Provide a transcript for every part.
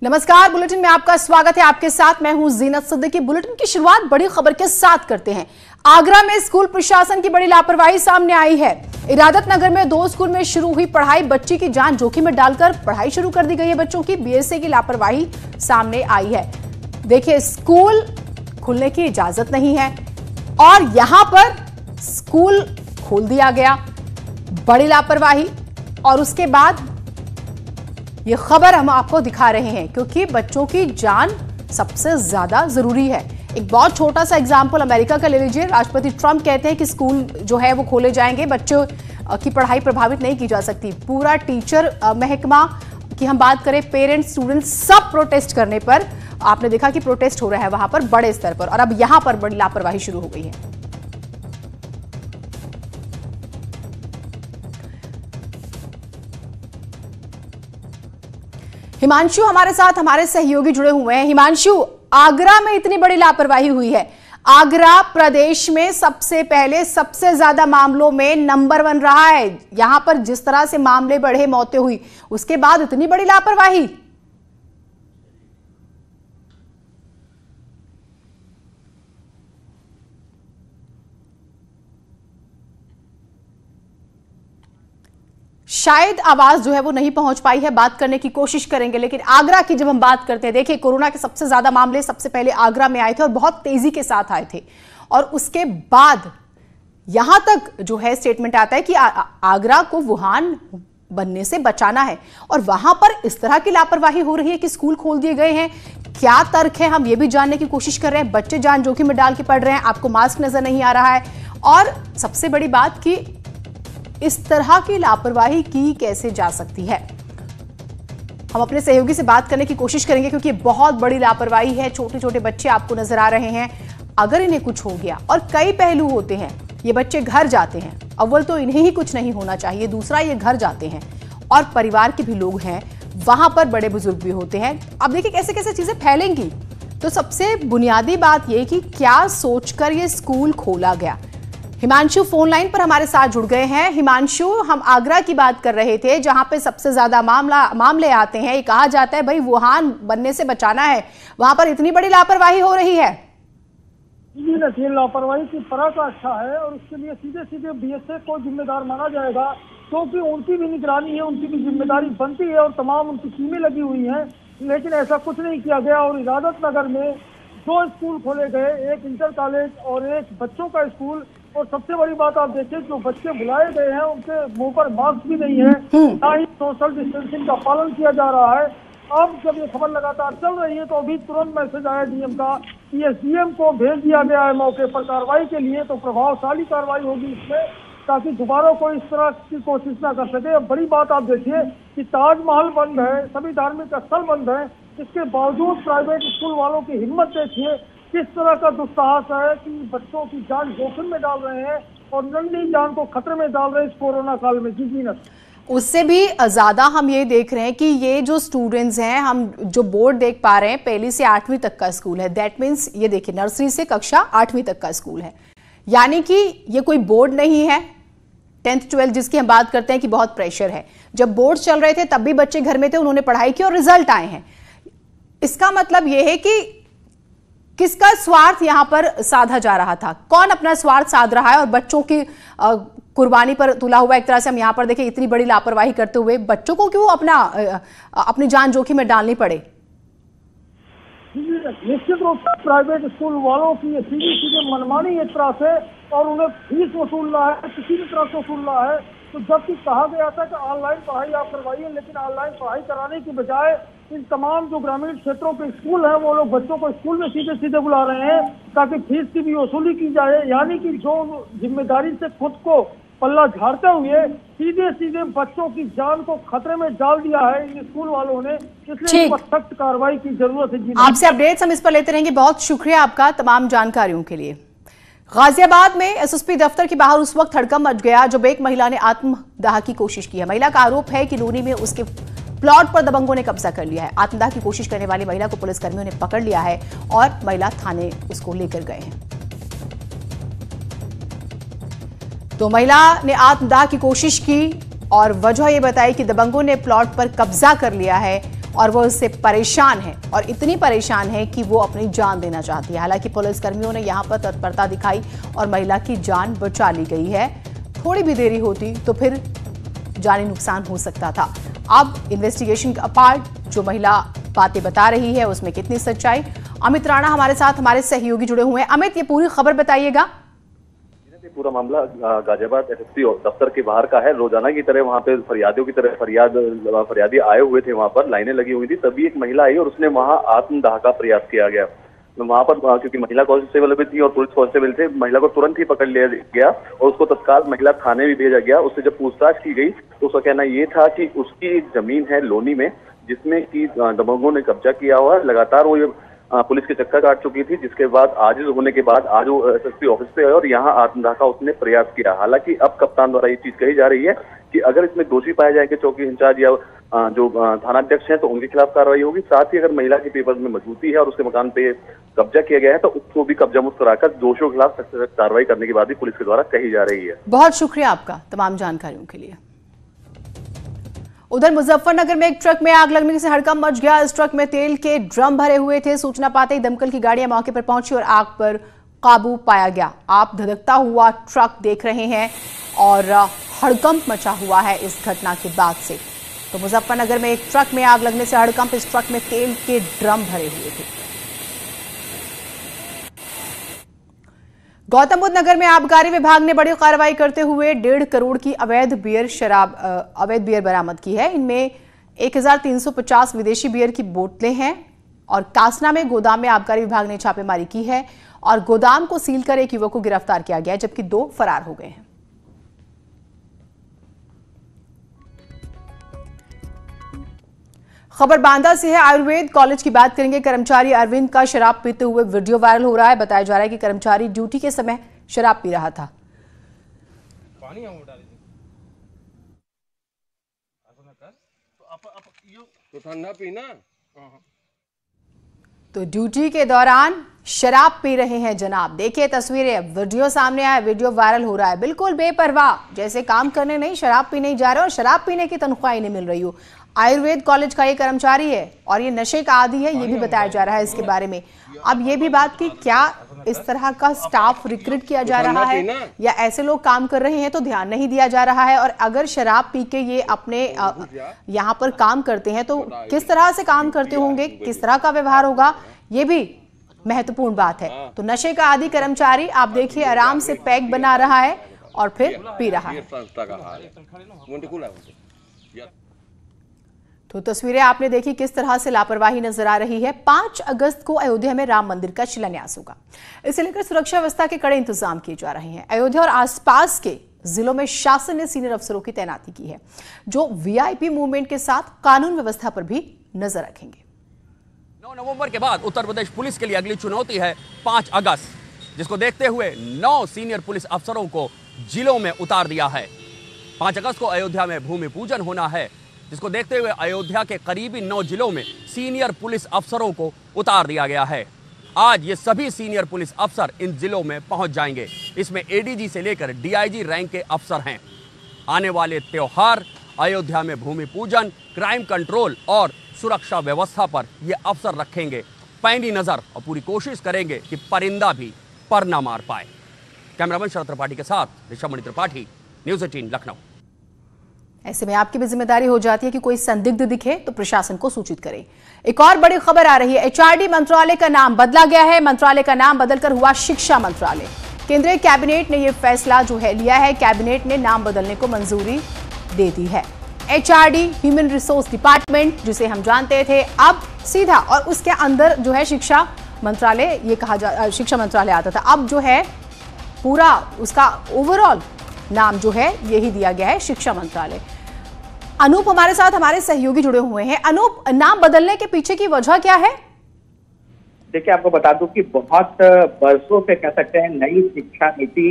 नमस्कार, बुलेटिन में आपका स्वागत है। आपके साथ मैं हूं जीनत सिद्दीकी। बुलेटिन की शुरुआत बड़ी खबर के साथ करते हैं। आगरा में स्कूल प्रशासन की बड़ी लापरवाही सामने आई है। इरादत नगर में 2 स्कूल में शुरू हुई पढ़ाई, बच्ची की जान जोखिम में डालकर पढ़ाई शुरू कर दी गई है। बच्चों की बीएसए की लापरवाही सामने आई है। देखिए, स्कूल खुलने की इजाजत नहीं है और यहां पर स्कूल खोल दिया गया, बड़ी लापरवाही। और उसके बाद ये खबर हम आपको दिखा रहे हैं क्योंकि बच्चों की जान सबसे ज्यादा जरूरी है। एक बहुत छोटा सा एग्जाम्पल अमेरिका का ले लीजिए। राष्ट्रपति ट्रंप कहते हैं कि स्कूल जो है वो खोले जाएंगे, बच्चों की पढ़ाई प्रभावित नहीं की जा सकती। पूरा टीचर महकमा की हम बात करें, पेरेंट्स, स्टूडेंट्स सब प्रोटेस्ट करने पर आपने देखा कि प्रोटेस्ट हो रहा है वहां पर बड़े स्तर पर, और अब यहां पर बड़ी लापरवाही शुरू हो गई है। हिमांशु हमारे साथ, हमारे सहयोगी जुड़े हुए हैं। हिमांशु, आगरा में इतनी बड़ी लापरवाही हुई है। आगरा प्रदेश में सबसे पहले सबसे ज्यादा मामलों में नंबर 1 रहा है। यहां पर जिस तरह से मामले बढ़े, मौतें हुई, उसके बाद इतनी बड़ी लापरवाही। शायद आवाज जो है वो नहीं पहुंच पाई है, बात करने की कोशिश करेंगे। लेकिन आगरा की जब हम बात करते हैं, देखिए कोरोना के सबसे ज्यादा मामले सबसे पहले आगरा में आए थे और बहुत तेजी के साथ आए थे। और उसके बाद यहां तक जो है स्टेटमेंट आता है कि आगरा को वुहान बनने से बचाना है, और वहां पर इस तरह की लापरवाही हो रही है कि स्कूल खोल दिए गए हैं। क्या तर्क है, हम ये भी जानने की कोशिश कर रहे हैं। बच्चे जान जोखिम में डाल के पढ़ रहे हैं, आपको मास्क नजर नहीं आ रहा है, और सबसे बड़ी बात कि इस तरह की लापरवाही की कैसे जा सकती है। हम अपने सहयोगी से बात करने की कोशिश करेंगे क्योंकि बहुत बड़ी लापरवाही है। छोटे छोटे बच्चे आपको नजर आ रहे हैं। अगर इन्हें कुछ हो गया, और कई पहलू होते हैं, ये बच्चे घर जाते हैं, अव्वल तो इन्हें ही कुछ नहीं होना चाहिए, दूसरा ये घर जाते हैं और परिवार के भी लोग हैं, वहां पर बड़े बुजुर्ग भी होते हैं। अब देखिए कैसे कैसे चीजें फैलेंगी। तो सबसे बुनियादी बात यह कि क्या सोचकर ये स्कूल खोला गया। हिमांशु फोन लाइन पर हमारे साथ जुड़ गए हैं। हिमांशु, हम आगरा की बात कर रहे थे जहां पे सबसे ज्यादा मामले आते हैं। ये कहा जाता है भाई वुहान बनने से बचाना है, वहां पर इतनी बड़ी लापरवाही हो रही है। जी नहीं, लापरवाही की पराकाष्ठा है और उसके लिए सीधे सीधे बीएसए को जिम्मेदार माना जाएगा, क्योंकि उनकी भी निगरानी है, उनकी भी जिम्मेदारी बनती है और तमाम उनकी टीमें लगी हुई हैं। लेकिन ऐसा कुछ नहीं किया गया। और इरादत नगर में 2 स्कूल खोले गए, एक इंटर कॉलेज और एक बच्चों का स्कूल। और सबसे बड़ी बात आप देखिए, जो बच्चे बुलाए गए हैं उनके मुंह पर मास्क भी नहीं है, ना ही सोशल डिस्टेंसिंग का पालन किया जा रहा है। अब जब ये खबर लगातार चल रही है तो अभी तुरंत मैसेज आया डीएम का कि एसडीएम को भेज दिया गया है मौके पर कार्रवाई के लिए। तो प्रभावशाली कार्रवाई होगी इसमें, ताकि दोबारा कोई इस तरह की कोशिश ना कर सके। अब बड़ी बात आप देखिए कि ताजमहल बंद है, सभी धार्मिक स्थल बंद है, इसके बावजूद प्राइवेट स्कूल वालों की हिम्मत देखिए, किस तरह का दुस्साहस है कि बच्चों की जान जोखिम में डाल रहे हैं और नन्ही जान को खतरे में डाल रहे हैं इस कोरोना काल में। जी जीनत, उससे भी ज्यादा हम ये देख रहे हैं कि ये जो स्टूडेंट्स हैं, हम जो बोर्ड देख पा रहे हैं, 1 से 8वीं तक का स्कूल है। दैट मीन्स ये देखिए नर्सरी से कक्षा 8वीं तक का स्कूल है, यानी कि ये कोई बोर्ड नहीं है 10th 12th जिसकी हम बात करते हैं कि बहुत प्रेशर है। जब बोर्ड चल रहे थे तब भी बच्चे घर में थे, उन्होंने पढ़ाई की और रिजल्ट आए हैं। इसका मतलब यह है कि किसका स्वार्थ यहां पर साधा जा रहा था, कौन अपना स्वार्थ साध रहा है, और बच्चों की कुर्बानी पर तुला हुआ। एक तरह से हम यहां पर देखें, इतनी बड़ी लापरवाही करते हुए बच्चों को क्यों अपनी जान जोखिम में डालनी पड़े। निश्चित रूप से प्राइवेट स्कूल वालों की सीधी मनमानी एक तरह से, और उन्हें फीस वसूलना है, किसी भी तरह से वसूलना है। तो जबकि कहा गया था कि ऑनलाइन पढ़ाई आप करवाइए, लेकिन ऑनलाइन पढ़ाई कराने की बजाय इन तमाम जो ग्रामीण क्षेत्रों के स्कूल हैं वो लोग बच्चों को स्कूल में सीधे सीधे बुला रहे हैं ताकि फीस की भी वसूली की जाए। यानी कि जो जिम्मेदारी से खुद को पल्ला झाड़ते हुए सीधे सीधे बच्चों की जान को खतरे में डाल दिया है इन स्कूल वालों ने, इसलिए सख्त कार्रवाई की जरूरत है। आपसे अपडेट्स हम इस पर लेते रहेंगे। बहुत शुक्रिया आपका तमाम जानकारियों के लिए। गाजियाबाद में एसएसपी दफ्तर के बाहर उस वक्त हड़कंप मच गया जब एक महिला ने आत्मदाह की कोशिश की है। महिला का आरोप है कि नूनी में उसके प्लॉट पर दबंगों ने कब्जा कर लिया है। आत्मदाह की कोशिश करने वाली महिला को पुलिसकर्मियों ने पकड़ लिया है और महिला थाने उसको लेकर गए हैं। तो महिला ने आत्मदाह की कोशिश की और वजह यह बताई कि दबंगों ने प्लॉट पर कब्जा कर लिया है और वो उससे परेशान है और इतनी परेशान है कि वो अपनी जान देना चाहती है। हालांकि पुलिसकर्मियों ने यहां पर तत्परता दिखाई और महिला की जान बचा ली गई है। थोड़ी भी देरी होती तो फिर जानी नुकसान हो सकता था। अब इन्वेस्टिगेशन का पार्ट जो महिला बातें बता रही है उसमें कितनी सच्चाई। अमित राणा हमारे साथ, हमारे सहयोगी जुड़े हुए हैं। अमित, ये पूरी खबर बताइएगा। पूरा मामला गाजियाबाद एसएसपी दफ्तर के बाहर का है। रोजाना की तरह वहाँ पे फरियादियों की तरह फरियादी आए हुए थे, वहाँ पर लाइनें लगी हुई थी। तभी एक महिला आई और उसने वहाँ आत्मदाह का प्रयास किया गया। वहाँ पर क्योंकि महिला कांस्टेबल भी थी और पुलिस कांस्टेबल थे, महिला को तुरंत ही पकड़ लिया गया और उसको तत्काल महिला थाने भी भेजा गया। उससे जब पूछताछ की गई तो उसका कहना ये था कि उसकी जमीन है लोनी में, जिसमें कि दबंगों ने कब्जा किया हुआ। लगातार वो ये पुलिस के चक्कर काट चुकी थी, जिसके बाद आजिज होने के बाद आज वो एसएसपी ऑफिस पे आए और यहाँ आत्मदाह का उसने प्रयास किया। हालांकि अब कप्तान द्वारा ये चीज कही जा रही है कि अगर इसमें दोषी पाए जाएंगे चौकी इंचार्ज या जो थानाध्यक्ष हैं तो उनके खिलाफ कार्रवाई होगी। साथ ही अगर महिला के पेपर्स में मजबूती है और उसके मकान पे कब्जा किया गया है तो उसको भी कब्जा मुक्त कराकर दोषियों के खिलाफ सख्त कार्रवाई करने की बात भी पुलिस के द्वारा कही जा रही है। बहुत शुक्रिया आपका तमाम जानकारियों के लिए। उधर मुजफ्फरनगर में एक ट्रक में आग लगने से हड़कंप मच गया। इस ट्रक में तेल के ड्रम भरे हुए थे। सूचना पाते ही दमकल की गाड़ियां मौके पर पहुंची और आग पर काबू पाया गया। आप धधकता हुआ ट्रक देख रहे हैं और हड़कंप मचा हुआ है इस घटना के बाद से। तो मुजफ्फरनगर में एक ट्रक में आग लगने से हड़कंप। इस ट्रक में तेल के ड्रम भरे हुए थे। गौतम बुद्ध नगर में आबकारी विभाग ने बड़ी कार्रवाई करते हुए 1.5 करोड़ की अवैध बियर बरामद की है। इनमें 1350 विदेशी बियर की बोतलें हैं और कासना में गोदाम में आबकारी विभाग ने छापेमारी की है और गोदाम को सील कर एक युवक को गिरफ्तार किया गया है, जबकि 2 फरार हो गए हैं। खबर बांदा से है। आयुर्वेद कॉलेज की बात करेंगे। कर्मचारी अरविंद का शराब पीते हुए वीडियो वायरल हो रहा है। बताया जा रहा है कि कर्मचारी ड्यूटी के समय शराब पी रहा था। तो ड्यूटी के दौरान शराब पी रहे हैं जनाब। देखिए तस्वीरें, वीडियो सामने आया, वीडियो वायरल हो रहा है। बिल्कुल बेपरवाह, जैसे काम करने नहीं शराब पीने ही जा रहे और शराब पीने की तनख्वाह ही नहीं मिल रही हो। आयुर्वेद कॉलेज का ये कर्मचारी है और ये नशे का आदी है, ये भी बताया जा रहा है इसके बारे में। अब ये भी बात कि क्या इस तरह का स्टाफ रिक्रूट किया जा रहा है या ऐसे लोग काम कर रहे हैं तो ध्यान नहीं दिया जा रहा है। और अगर शराब पी के ये अपने यहाँ पर काम करते हैं तो किस तरह से काम करते होंगे, किस तरह का व्यवहार होगा, ये भी महत्वपूर्ण बात है। तो नशे का आदी कर्मचारी आप देखिए आराम से पैक बना रहा है और फिर पी रहा है। तो तस्वीरें आपने देखी किस तरह से लापरवाही नजर आ रही है। 5 अगस्त को अयोध्या में राम मंदिर का शिलान्यास होगा। इसे लेकर सुरक्षा व्यवस्था के कड़े इंतजाम किए जा रहे हैं। अयोध्या और आसपास के जिलों में शासन ने सीनियर अफसरों की तैनाती की है, जो वीआईपी मूवमेंट के साथ कानून व्यवस्था पर भी नजर रखेंगे। 9 नवंबर के बाद उत्तर प्रदेश पुलिस के लिए अगली चुनौती है 5 अगस्त, जिसको देखते हुए 9 सीनियर पुलिस अफसरों को जिलों में उतार दिया है। 5 अगस्त को अयोध्या में भूमि पूजन होना है, जिसको देखते हुए अयोध्या के करीबी 9 जिलों में सीनियर पुलिस अफसरों को उतार दिया गया है। आज ये सभी सीनियर पुलिस अफसर इन जिलों में पहुंच जाएंगे। इसमें एडीजी से लेकर डीआईजी रैंक के अफसर हैं। आने वाले त्योहार, अयोध्या में भूमि पूजन, क्राइम कंट्रोल और सुरक्षा व्यवस्था पर ये अफसर रखेंगे पैनी नजर और पूरी कोशिश करेंगे कि परिंदा भी पर न मार पाए। कैमरामैन शरद त्रिपाठी के साथ ऋषभ त्रिपाठी, न्यूज़ 18 लखनऊ। ऐसे में आपकी भी जिम्मेदारी हो जाती है कि कोई संदिग्ध दिखे तो प्रशासन को सूचित करें। एक और बड़ी खबर आ रही है। एचआरडी मंत्रालय का नाम बदला गया है। मंत्रालय का नाम बदलकर हुआ शिक्षा मंत्रालय। केंद्रीय कैबिनेट ने यह फैसला जो है लिया है। कैबिनेट ने नाम बदलने को मंजूरी दे दी है। एचआरडी ह्यूमन रिसोर्स डिपार्टमेंट जिसे हम जानते थे, अब सीधा और उसके अंदर जो है शिक्षा मंत्रालय, ये कहा शिक्षा मंत्रालय आता था, अब जो है पूरा उसका ओवरऑल नाम जो है यही दिया गया है, शिक्षा मंत्रालय। अनूप हमारे साथ, हमारे सहयोगी जुड़े हुए हैं। अनूप, नाम बदलने के पीछे की वजह क्या है? देखिए, आपको बता दूं कि बहुत बरसों से कह सकते हैं नई शिक्षा नीति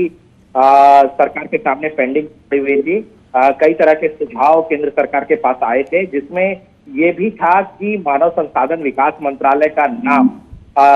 सरकार के सामने पेंडिंग पड़ी हुई थी। कई तरह के सुझाव केंद्र सरकार के पास आए थे, जिसमें ये भी था कि मानव संसाधन विकास मंत्रालय का नाम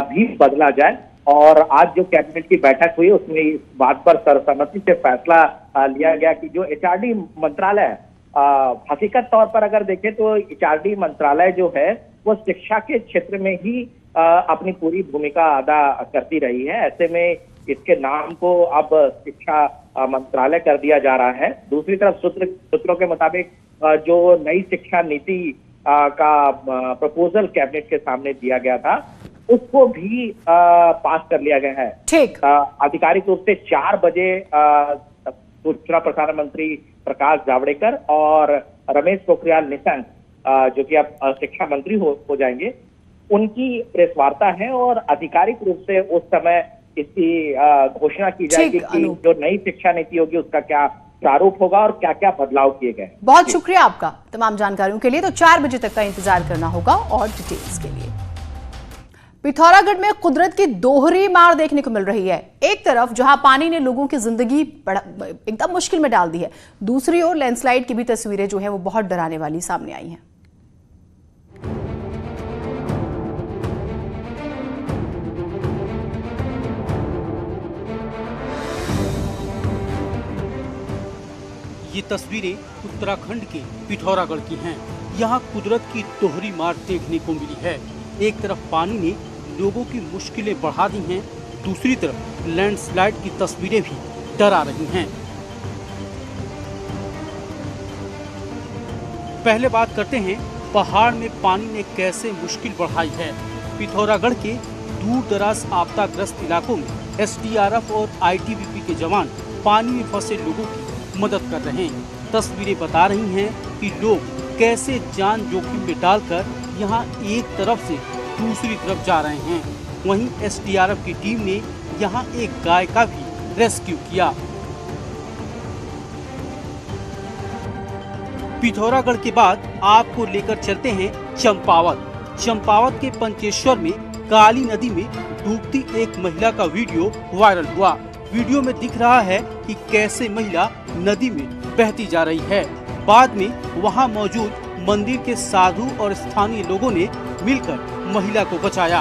भी बदला जाए। और आज जो कैबिनेट की बैठक हुई उसमें इस बात पर सर्वसम्मति से फैसला लिया गया कि जो एचआरडी मंत्रालय है हकीकत तौर पर अगर देखें तो HRD मंत्रालय जो है वो शिक्षा के क्षेत्र में ही अपनी पूरी भूमिका अदा करती रही है। ऐसे में इसके नाम को अब शिक्षा मंत्रालय कर दिया जा रहा है। दूसरी तरफ सूत्रों के मुताबिक जो नई शिक्षा नीति का प्रपोजल कैबिनेट के सामने दिया गया था उसको भी पास कर लिया गया है। ठीक, आधिकारिक रूप से 4 बजे सूचना प्रसारण मंत्री प्रकाश जावड़ेकर और रमेश पोखरियाल निशंक जो कि अब शिक्षा मंत्री हो जाएंगे, उनकी प्रेस वार्ता है और आधिकारिक रूप से उस समय इसकी घोषणा की जाएगी कि जो नई शिक्षा नीति होगी उसका क्या प्रारूप होगा और क्या क्या बदलाव किए गए। बहुत शुक्रिया आपका तमाम जानकारियों के लिए। तो 4 बजे तक का इंतजार करना होगा और डिटेल्स के लिए। पिथौरागढ़ में कुदरत की दोहरी मार देखने को मिल रही है। एक तरफ जहां पानी ने लोगों की जिंदगी एकदम मुश्किल में डाल दी है, दूसरी ओर लैंडस्लाइड की भी तस्वीरें जो है वो बहुत डराने वाली सामने आई हैं। ये तस्वीरें उत्तराखंड के पिथौरागढ़ की हैं। यहाँ कुदरत की दोहरी मार देखने को मिली है। एक तरफ पानी ने लोगों की मुश्किलें बढ़ा दी हैं, दूसरी तरफ लैंडस्लाइड की तस्वीरें भी डरा रही हैं। पहले बात करते हैं पहाड़ में पानी ने कैसे मुश्किल बढ़ाई है। पिथौरागढ़ के दूर दराज आपदाग्रस्त इलाकों में SDRF और ITBP के जवान पानी में फंसे लोगों की मदद कर रहे हैं। तस्वीरें बता रही हैं कि लोग कैसे जान जोखिम में डालकर यहां एक तरफ से दूसरी तरफ जा रहे हैं। वहीं SDRF की टीम ने यहां एक गाय का भी रेस्क्यू किया। पिथौरागढ़ के बाद आपको लेकर चलते हैं चंपावत। चंपावत के पंचेश्वर में काली नदी में डूबती एक महिला का वीडियो वायरल हुआ। वीडियो में दिख रहा है कि कैसे महिला नदी में बहती जा रही है। बाद में वहां मौजूद मंदिर के साधु और स्थानीय लोगों ने मिलकर महिला को बचाया।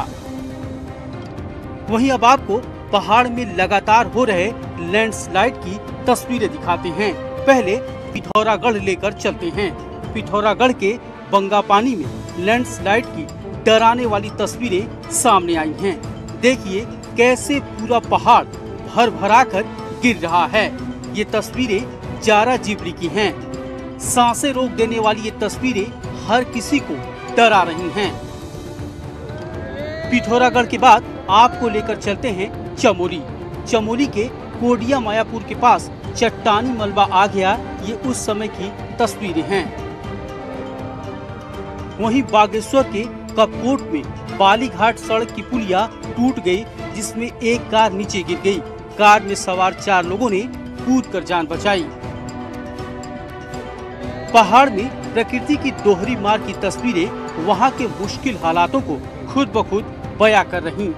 वहीं अब आपको पहाड़ में लगातार हो रहे लैंडस्लाइड की तस्वीरें दिखाते हैं। पहले पिथौरागढ़ लेकर चलते हैं। पिथौरागढ़ के बंगापानी में लैंडस्लाइड की डराने वाली तस्वीरें सामने आई हैं। देखिए कैसे पूरा पहाड़ भर भरा कर गिर रहा है। ये तस्वीरें जारा जिबली की हैं। सांसें रोक देने वाली ये तस्वीरें हर किसी को डरा रही हैं। पिथौरागढ़ के बाद आपको लेकर चलते हैं चमोली। चमोली के कोडिया मायापुर के पास चट्टानी मलबा आ गया, ये उस समय की तस्वीरें हैं। वहीं बागेश्वर के कपकोट में बालीघाट सड़क की पुलिया टूट गई, जिसमें एक कार नीचे गिर गई। कार में सवार 4 लोगों ने कूदकर जान बचाई। पहाड़ में प्रकृति की दोहरी मार की तस्वीरें वहां के मुश्किल हालातों को खुद ब खुद बयां कर रही।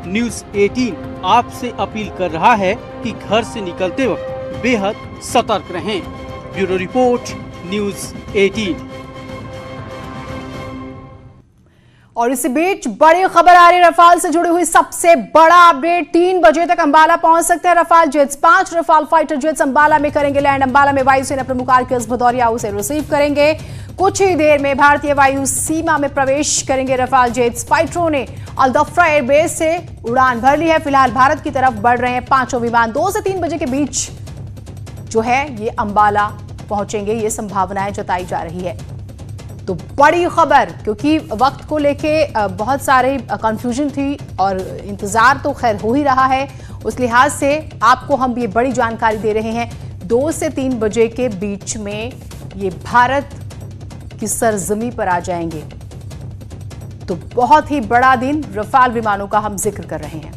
न्यूज़ 18 आपसे अपील कर रहा है कि घर से निकलते वक्त बेहद सतर्क रहें। Bureau report, news 18। और इसी बीच बड़ी खबर आ रही है रफाल से जुड़ी हुई सबसे बड़ा अपडेट। 3 बजे तक अंबाला पहुंच सकते हैं Rafale jets. 5 Rafale fighter jets Ambala में करेंगे लैंड। अंबाला में वायुसेना प्रमुख RKS भदौरिया उसे रिसीव करेंगे। कुछ ही देर में भारतीय वायु सीमा में प्रवेश करेंगे रफाल जेट्स। फाइटरों ने अल्दफ्रा एयरबेस से उड़ान भर ली है। फिलहाल भारत की तरफ बढ़ रहे हैं 5 विमान। 2 से 3 बजे के बीच जो है ये अंबाला पहुंचेंगे, ये संभावनाएं जताई जा रही है। तो बड़ी खबर, क्योंकि वक्त को लेके बहुत सारे कंफ्यूजन थी और इंतजार तो खैर हो ही रहा है, उस लिहाज से आपको हम ये बड़ी जानकारी दे रहे हैं। 2 से 3 बजे के बीच में ये भारत की सरजमी पर आ जाएंगे। तो बहुत ही बड़ा दिन रफाल विमानों का हम जिक्र कर रहे हैं।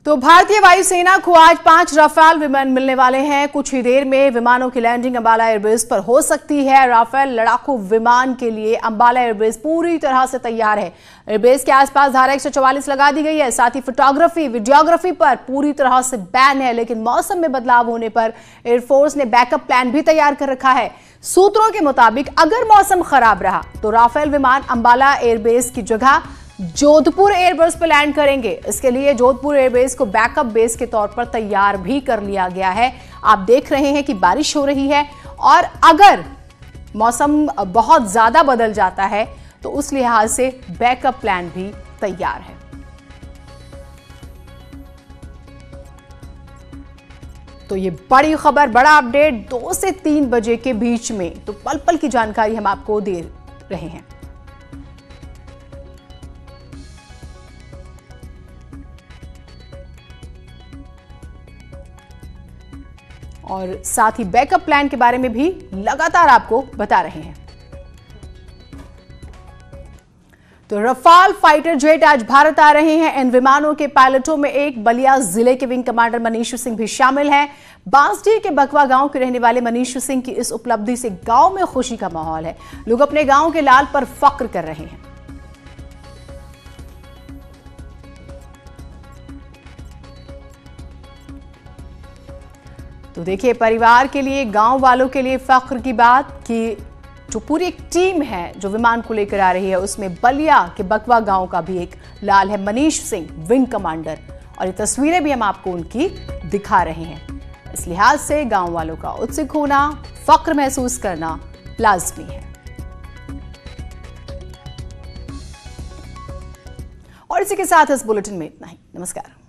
तो भारतीय वायुसेना को आज 5 राफेल विमान मिलने वाले हैं। कुछ ही देर में विमानों की लैंडिंग अंबाला एयरबेस पर हो सकती है। राफेल लड़ाकू विमान के लिए अंबाला एयरबेस पूरी तरह से तैयार है। एयरबेस के आसपास धारा 144 लगा दी गई है। साथ ही फोटोग्राफी, वीडियोग्राफी पर पूरी तरह से बैन है, लेकिन मौसम में बदलाव होने पर एयरफोर्स ने बैकअप प्लान भी तैयार कर रखा है। सूत्रों के मुताबिक अगर मौसम खराब रहा तो राफेल विमान अंबाला एयरबेस की जगह जोधपुर एयरबेस पर लैंड करेंगे। इसके लिए जोधपुर एयरबेस को बैकअप बेस के तौर पर तैयार भी कर लिया गया है। आप देख रहे हैं कि बारिश हो रही है और अगर मौसम बहुत ज्यादा बदल जाता है तो उस लिहाज से बैकअप प्लान भी तैयार है। तो ये बड़ी खबर, बड़ा अपडेट 2 से 3 बजे के बीच में, तो पल पल की जानकारी हम आपको दे रहे हैं। और साथ ही बैकअप प्लान के बारे में भी लगातार आपको बता रहे हैं। तो रफाल फाइटर जेट आज भारत आ रहे हैं। इन विमानों के पायलटों में एक बलिया जिले के विंग कमांडर मनीष सिंह भी शामिल हैं। बांसडीह के बकवा गांव के रहने वाले मनीष सिंह की इस उपलब्धि से गांव में खुशी का माहौल है। लोग अपने गांव के लाल पर फख्र कर रहे हैं। तो देखिए, परिवार के लिए, गांव वालों के लिए फख्र की बात कि जो पूरी एक टीम है जो विमान को लेकर आ रही है, उसमें बलिया के बकवा गांव का भी एक लाल है, मनीष सिंह विंग कमांडर। और ये तस्वीरें भी हम आपको उनकी दिखा रहे हैं। इस लिहाज से गांव वालों का उत्सुक होना, फख्र महसूस करना लाजमी है। और इसी के साथ इस बुलेटिन में इतना ही। नमस्कार।